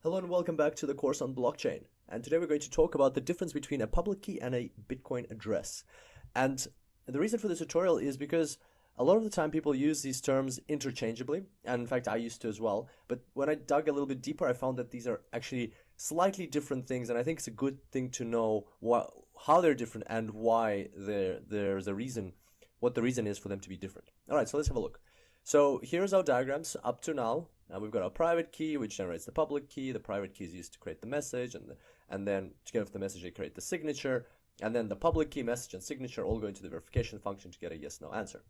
Hello and welcome back to the course on blockchain. And today we're going to talk about the difference between a public key and a Bitcoin address. And the reason for this tutorial is because a lot of the time people use these terms interchangeably, and in fact I used to as well. But when I dug a little bit deeper, I found that these are actually slightly different things, and I think it's a good thing to know how they're different and why there's a reason, what the reason is for them to be different. All right, so let's have a look. So here's our diagrams up to now. We've got our private key, which generates the public key. The private key is used to create the message, and then to get off the message, they create the signature, and then the public key, message, and signature all go into the verification function to get a yes/no answer.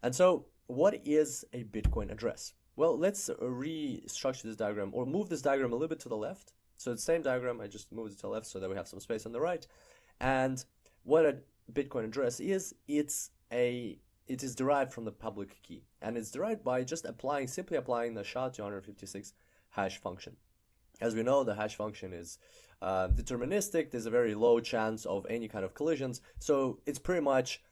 And so, what is a Bitcoin address? Well, let's restructure this diagram, or move this diagram a little bit to the left. So it's the same diagram, I just moved it to the left so that we have some space on the right. And what a Bitcoin address is, it is derived from the public key, and it's derived by just simply applying the SHA-256 hash function. As we know, the hash function is deterministic. There's a very low chance of any kind of collisions, so it's pretty much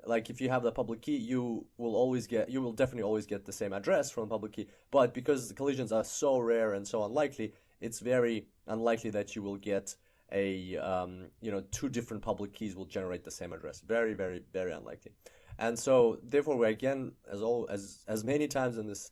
like if you have the public key, you will definitely always get the same address from the public key. But because the collisions are so rare and so unlikely, it's very unlikely that you will get two different public keys will generate the same address. Very, very, very unlikely. And so, therefore, we again, as many times in this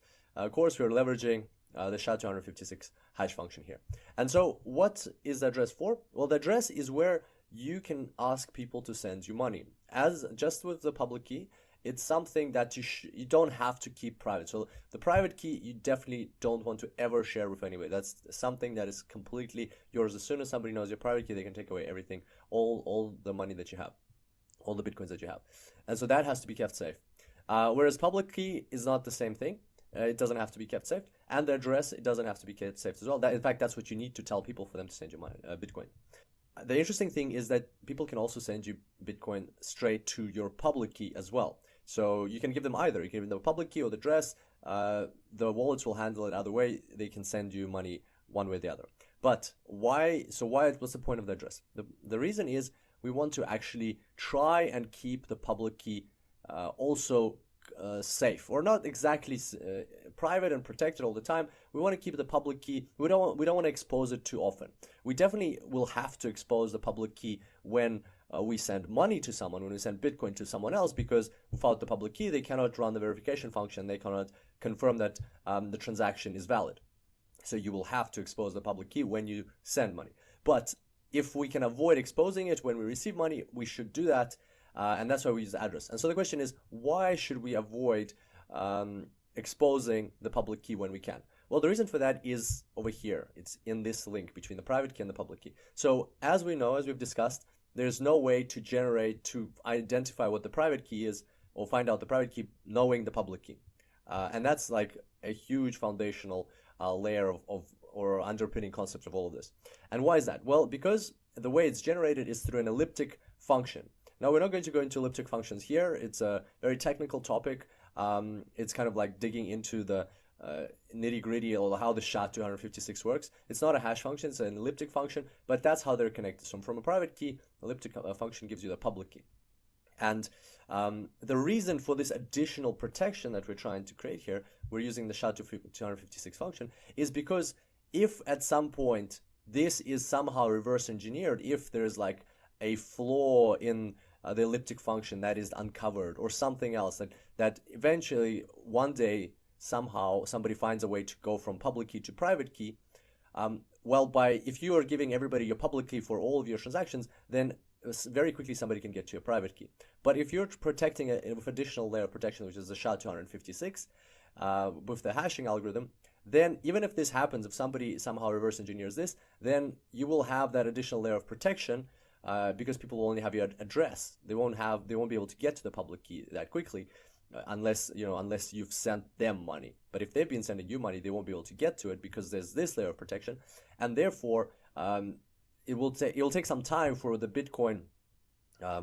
course, we're leveraging the SHA-256 hash function here. And so, what is the address for? Well, the address is where you can ask people to send you money. As just with the public key, it's something that you don't have to keep private. So the private key, you definitely don't want to ever share with anybody. That's something that is completely yours. As soon as somebody knows your private key, they can take away everything, all the money that you have, all the Bitcoins that you have. And so that has to be kept safe. Whereas public key is not the same thing. It doesn't have to be kept safe. And the address, it doesn't have to be kept safe as well. In fact, that's what you need to tell people for them to send you money, Bitcoin. The interesting thing is that people can also send you Bitcoin straight to your public key as well. So you can give them either. You can give them the public key or the address. The wallets will handle it either way. They can send you money one way or the other. But why? So what's the point of the address? The reason is we want to actually try and keep the public key also safe, or not exactly private and protected all the time. We want to keep the public key. We don't want to expose it too often. We definitely will have to expose the public key when we send money to someone, when we send Bitcoin to someone else, because without the public key, they cannot run the verification function. They cannot confirm that the transaction is valid. So you will have to expose the public key when you send money. But if we can avoid exposing it when we receive money, we should do that. And that's why we use the address. And so the question is, why should we avoid exposing the public key when we can? Well, the reason for that is over here. It's in this link between the private key and the public key. So as we know, as we've discussed, there's no way to identify what the private key is or find out the private key knowing the public key. And that's like a huge foundational layer or underpinning concept of all of this. And why is that? Well, because the way it's generated is through an elliptic function. Now, we're not going to go into elliptic functions here. It's a very technical topic. It's kind of like digging into the nitty-gritty of how the SHA-256 works. It's not a hash function, it's an elliptic function, but that's how they're connected. So from a private key, elliptic function gives you the public key. And the reason for this additional protection that we're trying to create here, we're using the SHA-256 function, is because if at some point this is somehow reverse engineered, if there's like a flaw in the elliptic function that is uncovered, or something else that eventually one day somehow somebody finds a way to go from public key to private key, if you are giving everybody your public key for all of your transactions, then very quickly somebody can get to your private key. But if you're protecting it with additional layer of protection, which is the SHA-256 with the hashing algorithm, then even if this happens, if somebody somehow reverse engineers this, then you will have that additional layer of protection because people will only have your address. They won't be able to get to the public key that quickly unless you've sent them money. But if they've been sending you money, they won't be able to get to it because there's this layer of protection, and therefore it will take some time for the Bitcoin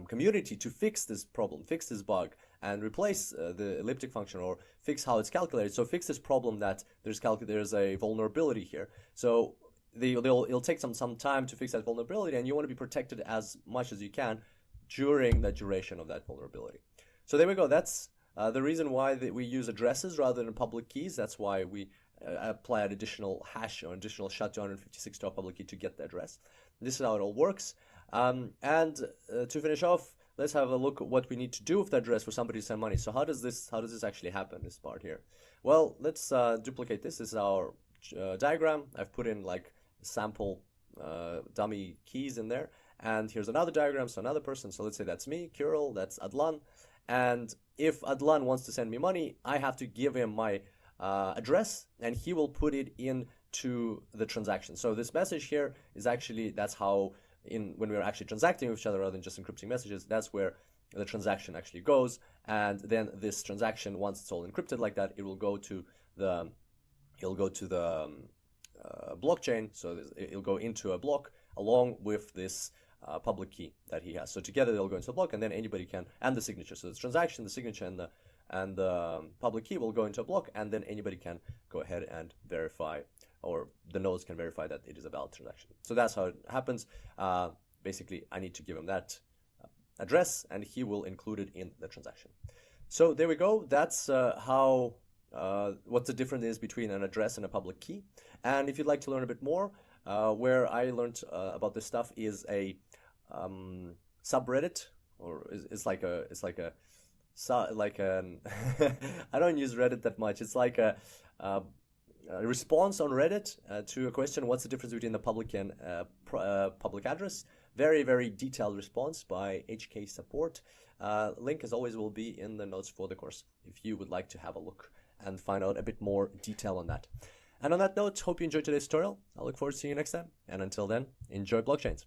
community to fix this problem, fix this bug, and replace the elliptic function, or fix how it's calculated. So fix this problem that there's a vulnerability here. So it'll take some time to fix that vulnerability, and you want to be protected as much as you can during the duration of that vulnerability. So there we go. That's The reason why we use addresses rather than public keys, that's why we apply an additional hash or additional SHA-256 to our public key to get the address. This is how it all works. To finish off, let's have a look at what we need to do with the address for somebody to send money. So how does this actually happen, this part here? Well, let's duplicate this. This is our diagram. I've put in like sample dummy keys in there. And here's another diagram, so another person. So let's say that's me, Kirill, that's Adlan. And if Adlan wants to send me money, I have to give him my address, and he will put it into the transaction. So this message here is actually, that's how, when we're actually transacting with each other rather than just encrypting messages, that's where the transaction actually goes. And then this transaction, once it's all encrypted like that, it will go to the blockchain. So it'll go into a block along with this public key that he has. So together they'll go into a block, and then anybody can, and the signature. So the transaction, the signature, and the public key will go into a block, and then anybody can go ahead and verify, or the nodes can verify that it is a valid transaction. So that's how it happens. Basically, I need to give him that address, and he will include it in the transaction. So there we go. That's how what the difference is between an address and a public key. And if you'd like to learn a bit more, where I learned about this stuff is a subreddit, or it's like an I don't use Reddit that much. It's like a response on Reddit to a question: what's the difference between the public and public address? Very, very detailed response by HK Support. Link, as always, will be in the notes for the course if you would like to have a look and find out a bit more detail on that. And on that note, hope you enjoyed today's tutorial. I look forward to seeing you next time. And until then, enjoy blockchains.